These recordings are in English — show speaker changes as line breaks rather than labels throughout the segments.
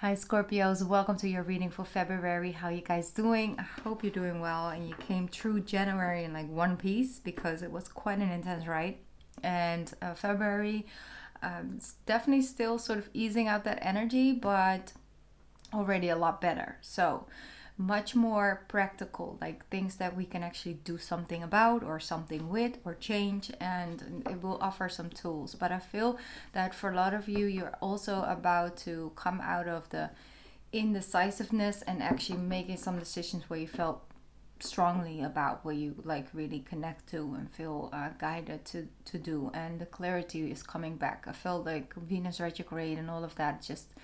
Hi Scorpios, welcome to your reading for February. How you guys doing? I hope you're doing well and you came through January in like one piece because it was quite an intense ride. And February, it's definitely still sort of easing out that energy, but already a lot better. So much more practical, like things that we can actually do something about or something with or change, and it will offer some tools. But I feel that for a lot of you, you're also about to come out of the indecisiveness and actually making some decisions where you felt strongly about, where you like really connect to and feel guided to do, and the clarity is coming back. I felt like Venus retrograde and all of that just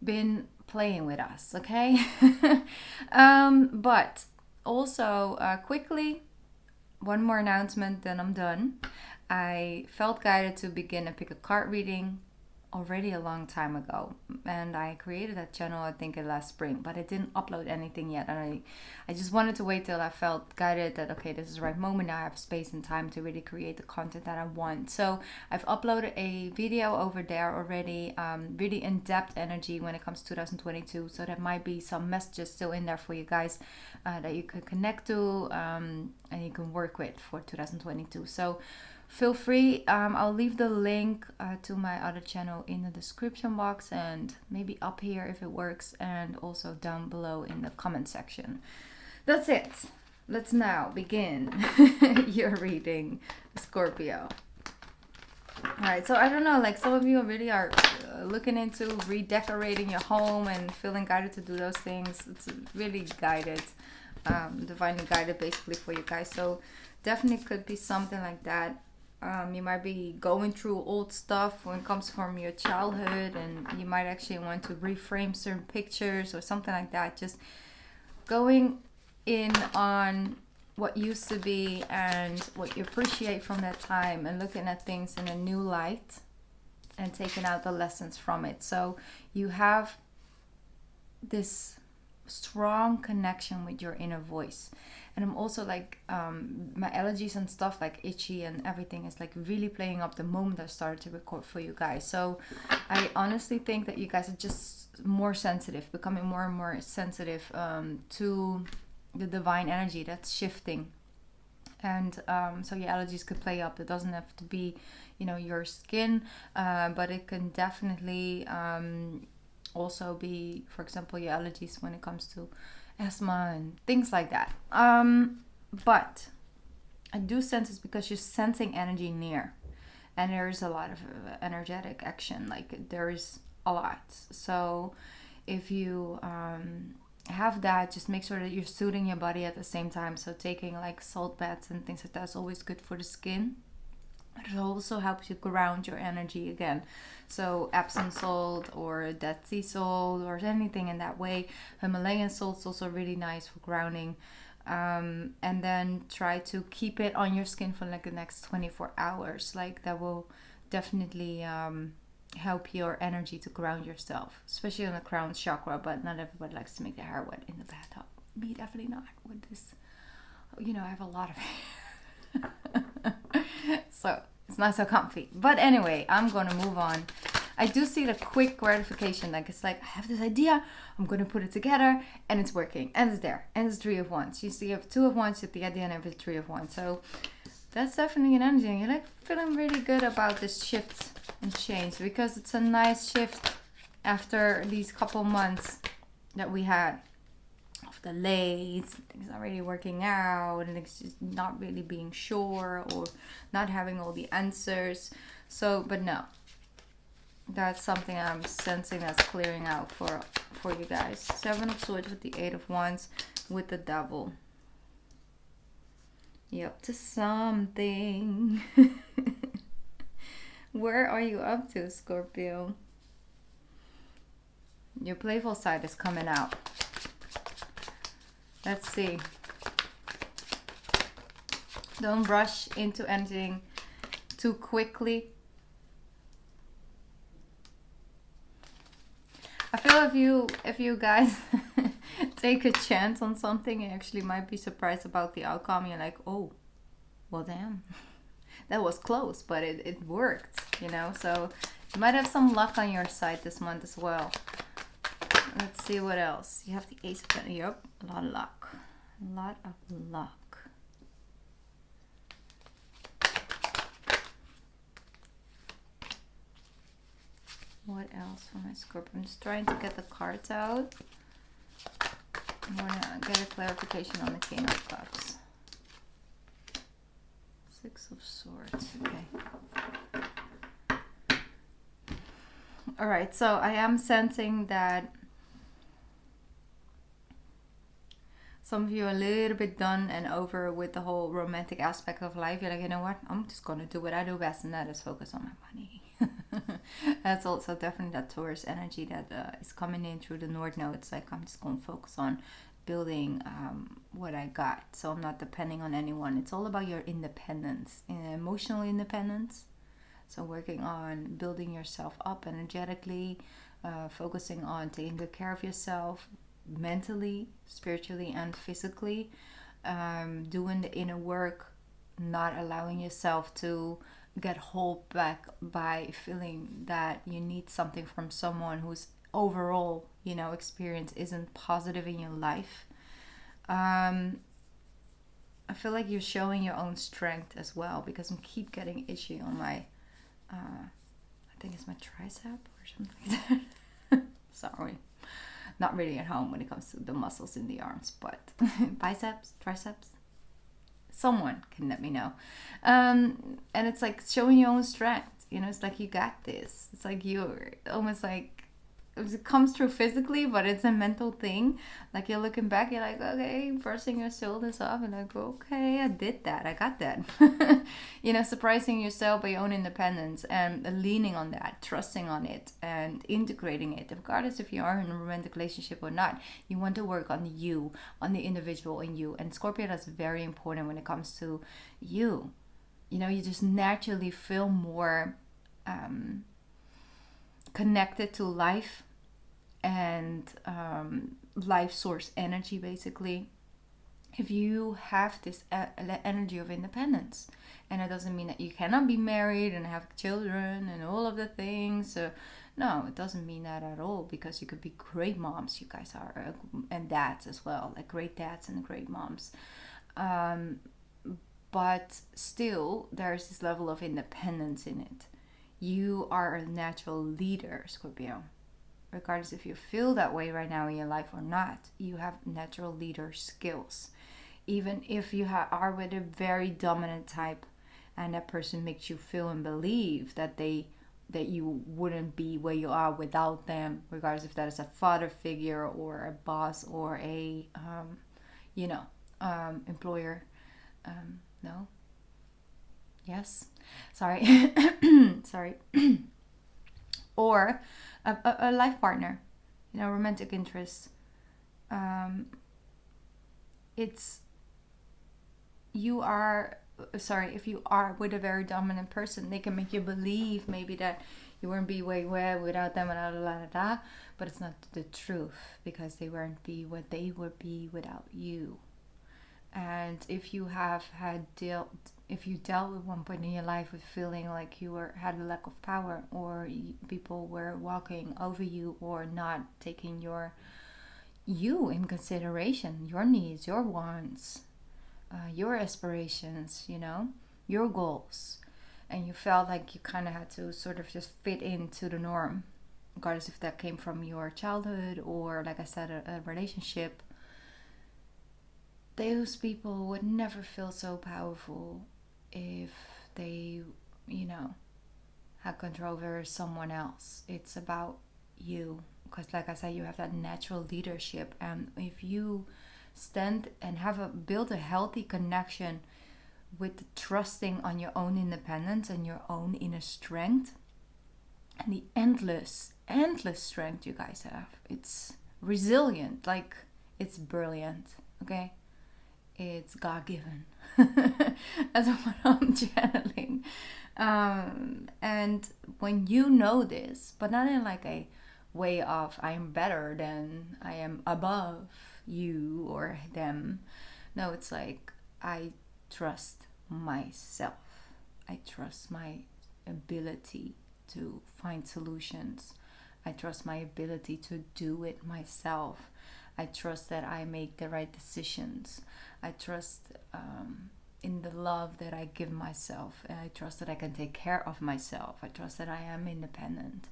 been playing with us, okay? But also, quickly, one more announcement, then I'm done. I felt guided to begin a pick a card reading already a long time ago, and I created that channel I think last spring, but I didn't upload anything yet, and I just wanted to wait till I felt guided that okay, this is the right moment now. I have space and time to really create the content that I want. So I've uploaded a video over there already, really in-depth energy when it comes to 2022, so there might be some messages still in there for you guys that you can connect to, and you can work with for 2022. So feel free. I'll leave the link to my other channel in the description box, and maybe up here if it works, and also down below in the comment section. That's it. Let's now begin your reading, Scorpio. Alright, so I don't know, like some of you really are looking into redecorating your home and feeling guided to do those things. It's really guided, divinely guided basically for you guys. So definitely could be something like that. You might be going through old stuff when it comes from your childhood, and you might actually want to reframe certain pictures or something like that. Just going in on what used to be and what you appreciate from that time, and looking at things in a new light and taking out the lessons from it. So you have this strong connection with your inner voice. And I'm also like, my allergies and stuff, like itchy and everything, is like really playing up the moment I started to record for you guys. So I honestly think that you guys are just more sensitive, becoming more and more sensitive to the divine energy that's shifting. And so your allergies could play up. It doesn't have to be, your skin, but it can definitely also be, for example, your allergies when it comes to asthma and things like that. But I do sense it's because you're sensing energy near, and there is a lot of energetic action. Like there is a lot. So if you have that, just make sure that you're soothing your body at the same time. So taking like salt baths and things like that is always good for the skin. It also helps you ground your energy again. So Epsom salt or Dead Sea salt or anything in that way. Himalayan salt is also really nice for grounding. And then try to keep it on your skin for like the next 24 hours. Like that will definitely help your energy to ground yourself, especially on the crown chakra. But not everybody likes to make their hair wet in the bathtub. Me, definitely not with this. I have a lot of hair. So it's not so comfy. But anyway, I'm gonna move on. I do see the quick gratification. Like it's like, I have this idea, I'm gonna put it together, and it's working, and it's there, and it's 3 of Wands. You see, you have 2 of Wands at the idea, and have 3 of Wands. So that's definitely an energy. And you're like feeling really good about this shift and change, because it's a nice shift after these couple months that we had of delays, things not really working out, and it's just not really being sure or not having all the answers. So, but no, that's something I'm sensing that's clearing out for you guys. 7 of Swords with the 8 of Wands with the Devil. You're up to something. Where are you up to, Scorpio? Your playful side is coming out. Let's see. Don't rush into anything too quickly. I feel if you guys take a chance on something, you actually might be surprised about the outcome. You're like, oh, well, damn, that was close, but it worked, So you might have some luck on your side this month as well. Let's see what else. You have the Ace of Pentacles. Yep, a lot of luck. A lot of luck. What else for my Scorpio? I'm just trying to get the cards out. I want to get a clarification on the King of Cups. Six of Swords. Okay. All right. So I am sensing that some of you are a little bit done and over with the whole romantic aspect of life. You're like, you know what? I'm just going to do what I do best, and that is focus on my money. That's also definitely that Taurus energy that is coming in through the North Node. It's like I'm just going to focus on building what I got. So I'm not depending on anyone. It's all about your independence, emotional independence. So working on building yourself up energetically, focusing on taking good care of yourself, mentally, spiritually, and physically, doing the inner work, not allowing yourself to get hold back by feeling that you need something from someone whose overall, experience isn't positive in your life. I feel like you're showing your own strength as well, because I keep getting itchy on my, I think it's my tricep or something like that. Sorry. Not really at home when it comes to the muscles in the arms, but biceps, triceps, someone can let me know. And it's like showing your own strength, it's like you got this. It's like you're almost like, it comes through physically, but it's a mental thing. Like you're looking back, you're like, okay, pursing your shoulders up, and like, okay, I did that, I got that. Surprising yourself by your own independence and leaning on that, trusting on it, and integrating it. Regardless if you are in a romantic relationship or not, you want to work on you, on the individual in you. And Scorpio, that's very important when it comes to you. You just naturally feel more connected to life and life source energy, basically, if you have this energy of independence. And it doesn't mean that you cannot be married and have children and all of the things. No, it doesn't mean that at all, because you could be great moms. You guys are, and dads as well, like great dads and great moms. But still, there's this level of independence in it. You are a natural leader, Scorpio. Regardless if you feel that way right now in your life or not, you have natural leader skills. Even if you are with a very dominant type, and that person makes you feel and believe that you wouldn't be where you are without them, regardless if that is a father figure or a boss or a employer. No. Yes. Sorry. Sorry. Or a life partner, romantic interest. If you are with a very dominant person, they can make you believe maybe that you wouldn't be where you were without them, but it's not the truth, because they wouldn't be what they would be without you. And if you dealt with one point in your life with feeling like you had a lack of power, or people were walking over you, or not taking you in consideration, your needs, your wants, your aspirations, your goals, and you felt like you kind of had to sort of just fit into the norm, regardless if that came from your childhood or, like I said, a relationship, those people would never feel so powerful if they, had control over someone else. It's about you, because like I said, you have that natural leadership, and if you stand and build a healthy connection with trusting on your own independence and your own inner strength, and the endless strength you guys have, it's resilient, like it's brilliant, okay? It's God-given. That's what I'm channeling. And when you know this, but not in like a way of I am better than, I am above you or them. No, it's like I trust myself. I trust my ability to find solutions. I trust my ability to do it myself. I trust that I make the right decisions. I trust in the love that I give myself. And I trust that I can take care of myself. I trust that I am independent.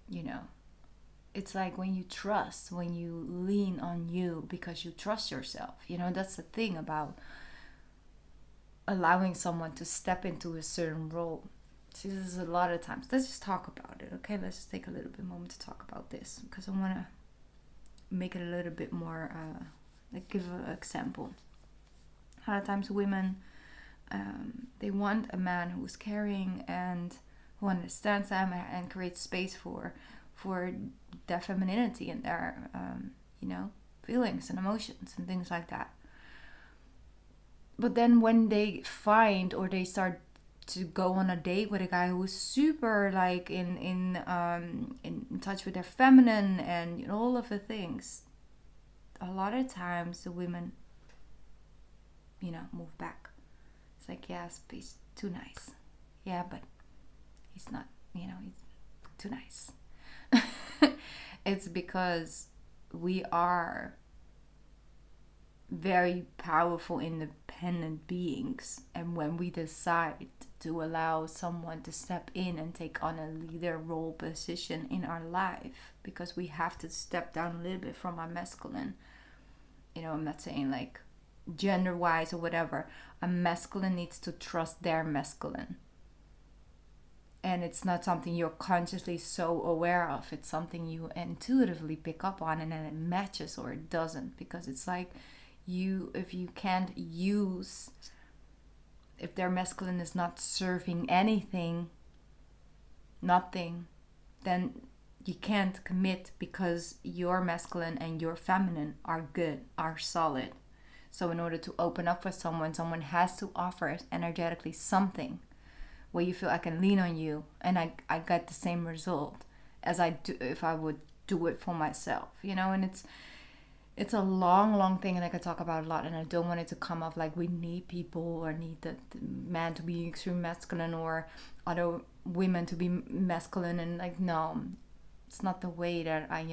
You know, it's like when you trust, when you lean on you because you trust yourself. You know, that's the thing about allowing someone to step into a certain role. See, this is a lot of times. Let's just talk about it, okay? Let's just take a little bit moment to talk about this because I want to make it a little bit more, like give an example. A lot of times women, they want a man who's caring and who understands them and creates space for their femininity and their, feelings and emotions and things like that. But then when they find or they start to go on a date with a guy who's super like in touch with their feminine and all of the things, a lot of times the women, move back. It's like, yes, he's too nice. Yeah, but he's not, he's too nice. It's because we are very powerful, independent beings, and when we decide to allow someone to step in and take on a leader role position in our life, because we have to step down a little bit from our masculine. I'm not saying like gender wise or whatever. A masculine needs to trust their masculine. And it's not something you're consciously so aware of. It's something you intuitively pick up on, and then it matches or it doesn't. Because it's like if you can't use, if their masculine is not serving nothing, then you can't commit because your masculine and your feminine are good, are solid. So in order to open up for someone has to offer energetically something where you feel I can lean on you and I get the same result as I do if I would do it for myself, and it's a long thing, and I could talk about a lot, and I don't want it to come off like we need people or need the man to be extreme masculine or other women to be masculine, and like, no, it's not the way that I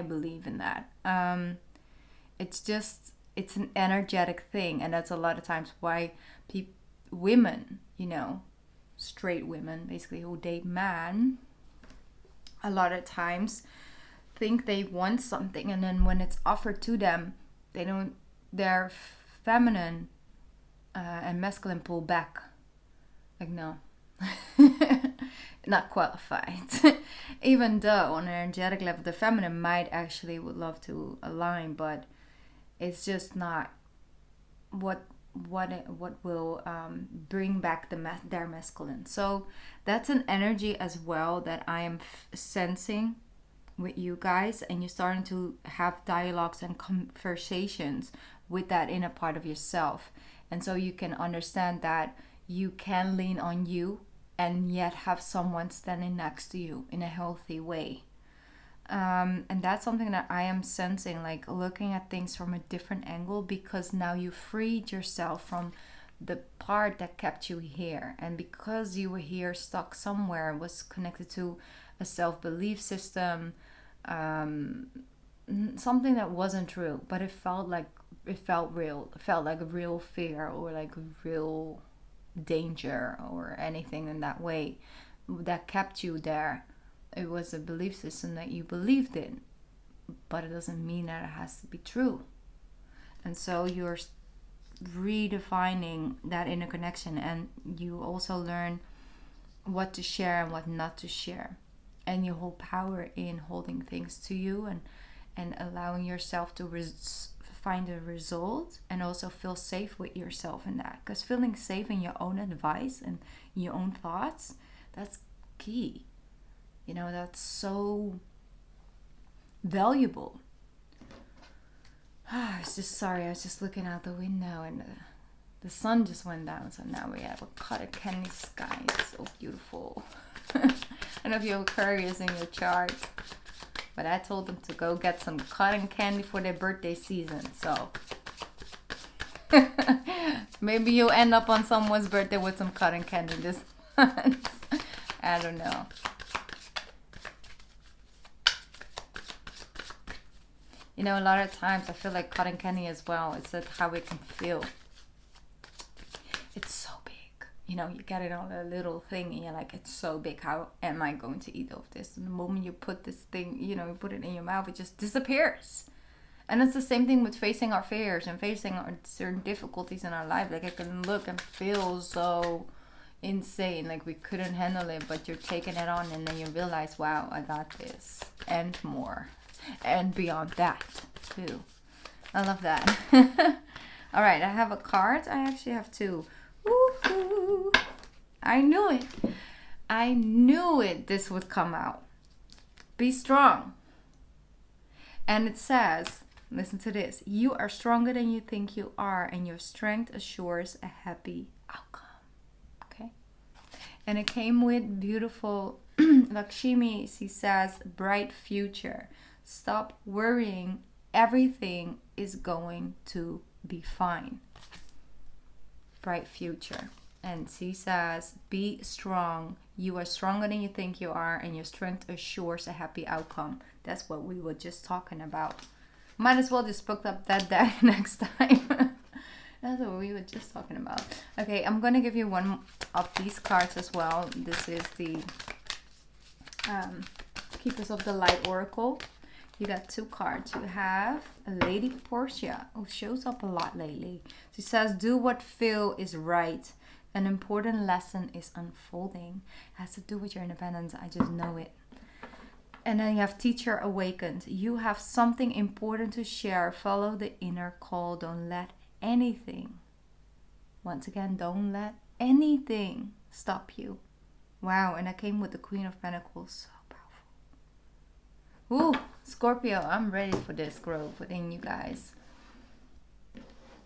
believe in that. It's an energetic thing, and that's a lot of times why women, straight women basically who date man, a lot of times think they want something, and then when it's offered to them, their feminine and masculine pull back. Like, no. Not qualified. Even though on an energetic level the feminine might actually would love to align, but it's just not what will bring back their masculine. So that's an energy as well that I am sensing with you guys, and you're starting to have dialogues and conversations with that inner part of yourself, and so you can understand that you can lean on you and yet have someone standing next to you in a healthy way. And that's something that I am sensing, like looking at things from a different angle, because now you freed yourself from the part that kept you here, and because you were here stuck somewhere, was connected to a self-belief system, something that wasn't true, but it felt real. It felt like a real fear or like a real danger or anything in that way that kept you there. It was a belief system that you believed in, but it doesn't mean that it has to be true. And so you're redefining that inner connection, and you also learn what to share and what not to share, and you hold power in holding things to you and allowing yourself to find a result, and also feel safe with yourself in that, because feeling safe in your own advice and your own thoughts, that's key. That's so valuable. I was just looking out the window, and the sun just went down, so now we have a cotton candy sky. It's so beautiful. I don't know if you have Aquarius in your chart, but I told them to go get some cotton candy for their birthday season, so maybe you'll end up on someone's birthday with some cotton candy this month. I don't know. You know, a lot of times I feel like cotton candy as well. It's like how it can feel. It's so big. You know, you get it on a little thing and you're like, it's so big. How am I going to eat all of this? And the moment you put this thing, you know, you put it in your mouth, it just disappears. And it's the same thing with facing our fears and facing our certain difficulties in our life. Like, it can look and feel so insane, like we couldn't handle it, but you're taking it on and then you realize, wow, I got this and more and beyond that too. I love that. All right, I have a card. I actually have two. Woo-hoo. I knew it. I knew it. This would come out. Be strong. And it says, listen to this: you are stronger than you think you are, and your strength assures a happy outcome. Okay. And it came with beautiful Lakshmi. She says, bright future. Stop worrying. Everything is going to be fine. Bright future. And she says, be strong. You are stronger than you think you are, and your strength assures a happy outcome. That's what we were just talking about. Might as well just book up that deck next time. That's what we were just talking about. Okay, I'm going to give you one of these cards as well. This is the Keepers of the Light Oracle. You got two cards. You have a Lady Portia, who shows up a lot lately. She says, do what feel is right. An important lesson is unfolding. It has to do with your independence. I just know it. And then you have Teacher Awakened. You have something important to share. Follow the inner call. Don't let anything, once again, don't let anything stop you. Wow, and I came with the Queen of Pentacles. So powerful. Ooh, Scorpio, I'm ready for this growth within you guys.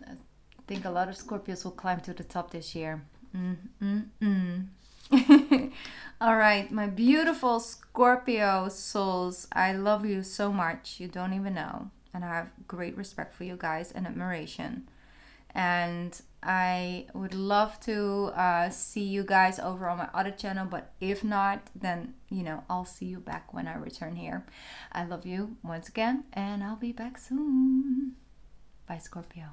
I think a lot of Scorpios will climb to the top this year. All right, my beautiful Scorpio souls, I love you so much. You don't even know. And I have great respect for you guys and admiration. And I would love to see you guys over on my other channel. But if not, then, you know, I'll see you back when I return here. I love you once again, and I'll be back soon. Bye, Scorpio.